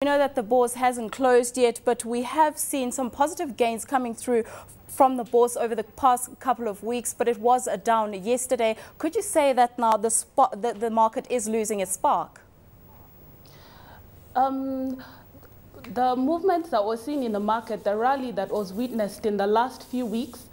We know that the bourse hasn't closed yet, but we have seen some positive gains coming through from the bourse over the past couple of weeks, but it was down yesterday. Could you say that now the market is losing its spark? The movements that we're seeing in the market, the rally that was witnessed in the last few weeks,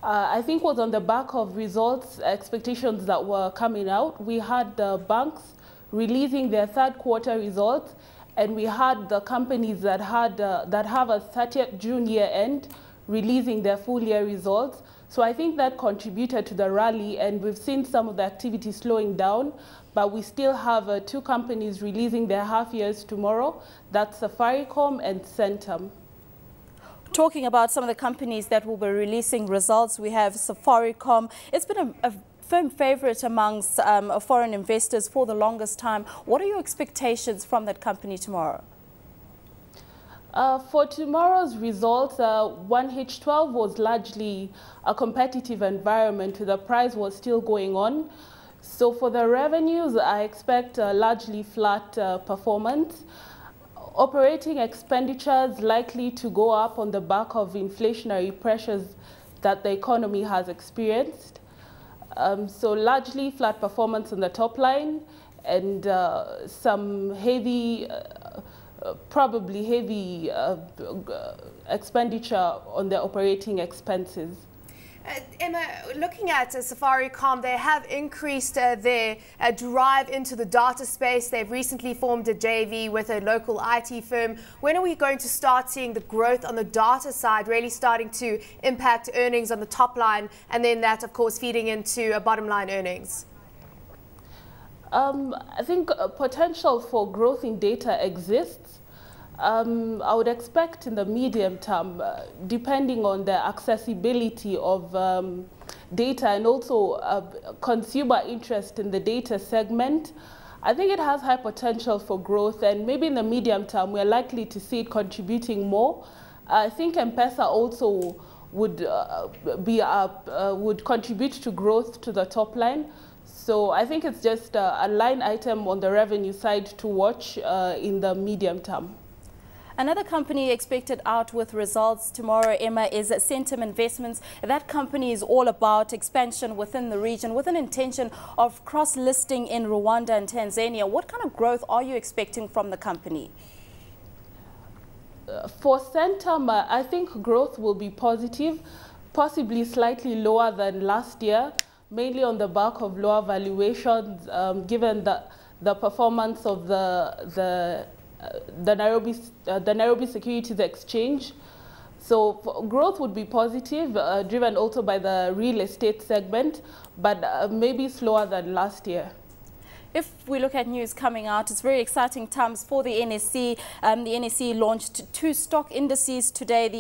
I think was on the back of results, expectations that were coming out. We had the banks releasing their third quarter results, and we had the companies that have a 30th June year end releasing their full year results. So I think that contributed to the rally, and we've seen some of the activity slowing down, but we still have two companies releasing their half years tomorrow. That's Safaricom and Centrum. Talking about some of the companies that will be releasing results, we have Safaricom. It's been a firm favorite amongst foreign investors for the longest time. What are your expectations from that company tomorrow? For tomorrow's results, 1H12 was largely a competitive environment. The price was still going on. So for the revenues, I expect a largely flat performance. Operating expenditures likely to go up on the back of inflationary pressures that the economy has experienced. So largely flat performance on the top line, and some heavy, probably heavy expenditure on the operating expenses. Emma, looking at Safaricom, they have increased their drive into the data space. They've recently formed a JV with a local IT firm. When are we going to start seeing the growth on the data side really starting to impact earnings on the top line, and then that, of course, feeding into bottom line earnings? I think potential for growth in data exists. I would expect in the medium term, depending on the accessibility of data and also consumer interest in the data segment, I think it has high potential for growth, and maybe in the medium term we're likely to see it contributing more. I think M-Pesa also would would contribute to growth to the top line. So I think it's just a line item on the revenue side to watch in the medium term. Another company expected out with results tomorrow, Emma, is Centrum Investments. That company is all about expansion within the region with an intention of cross-listing in Rwanda and Tanzania. What kind of growth are you expecting from the company? For Centrum, I think growth will be positive, possibly slightly lower than last year, mainly on the back of lower valuations, given the performance of the Nairobi Securities Exchange. So growth would be positive, driven also by the real estate segment, but maybe slower than last year. If we look at news coming out, it's very exciting times for the NSE. The NSE launched two stock indices today, the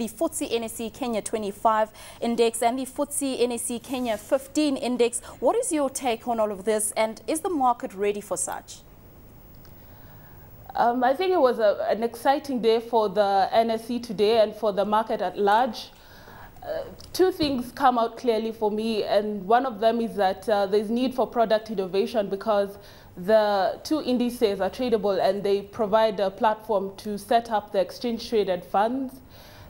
FTSE NSE Kenya 25 index and the FTSE NSE Kenya 15 index. What is your take on all of this, and is the market ready for such? I think it was an exciting day for the NSE today and for the market at large. Two things come out clearly for me, and one of them is that there's need for product innovation because the two indices are tradable and they provide a platform to set up the exchange-traded funds.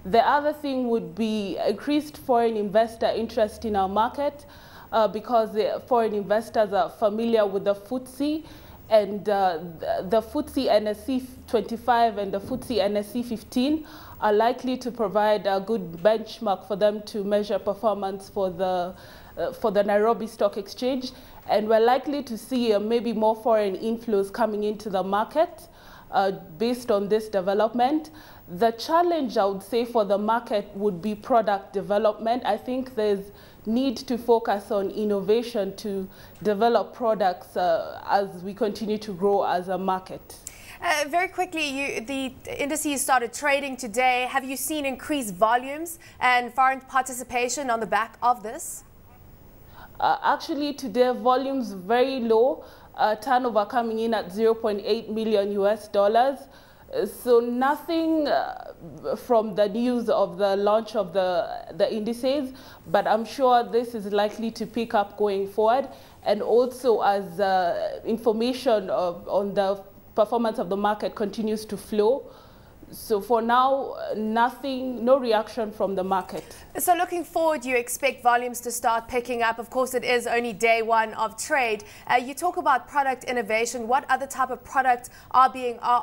The other thing would be increased foreign investor interest in our market because the foreign investors are familiar with the FTSE, and the FTSE NSE 25 and the FTSE NSE 15 are likely to provide a good benchmark for them to measure performance for the Nairobi Stock Exchange. And we're likely to see maybe more foreign inflows coming into the market based on this development. The challenge, I would say, for the market would be product development. I think there's need to focus on innovation to develop products as we continue to grow as a market. Very quickly, the indices started trading today. Have you seen increased volumes and foreign participation on the back of this? Actually, today volumes very low. Turnover coming in at 0.8 million US dollars. So nothing from the news of the launch of the indices, but I'm sure this is likely to pick up going forward. And also as information on the performance of the market continues to flow. So for now, no reaction from the market. So looking forward, you expect volumes to start picking up. Of course, it is only day one of trade. You talk about product innovation. What other type of products are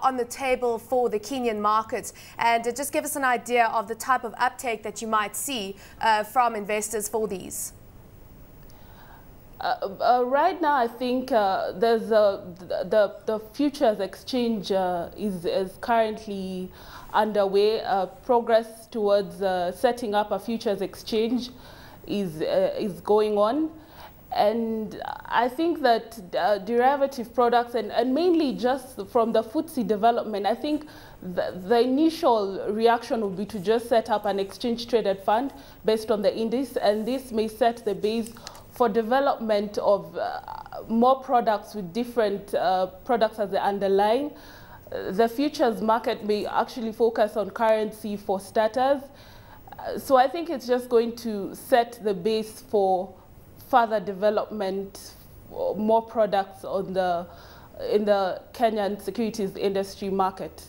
on the table for the Kenyan market? And just give us an idea of the type of uptake that you might see from investors for these. Right now, I think there's the futures exchange is currently underway. Progress towards setting up a futures exchange is going on, and I think that derivative products and mainly just from the FTSE development, I think the initial reaction would be to just set up an exchange traded fund based on the index, and this may set the base for development of more products with different products as the underlying. The futures market may actually focus on currency for starters. So I think it's just going to set the base for further development, more products in the Kenyan securities industry market.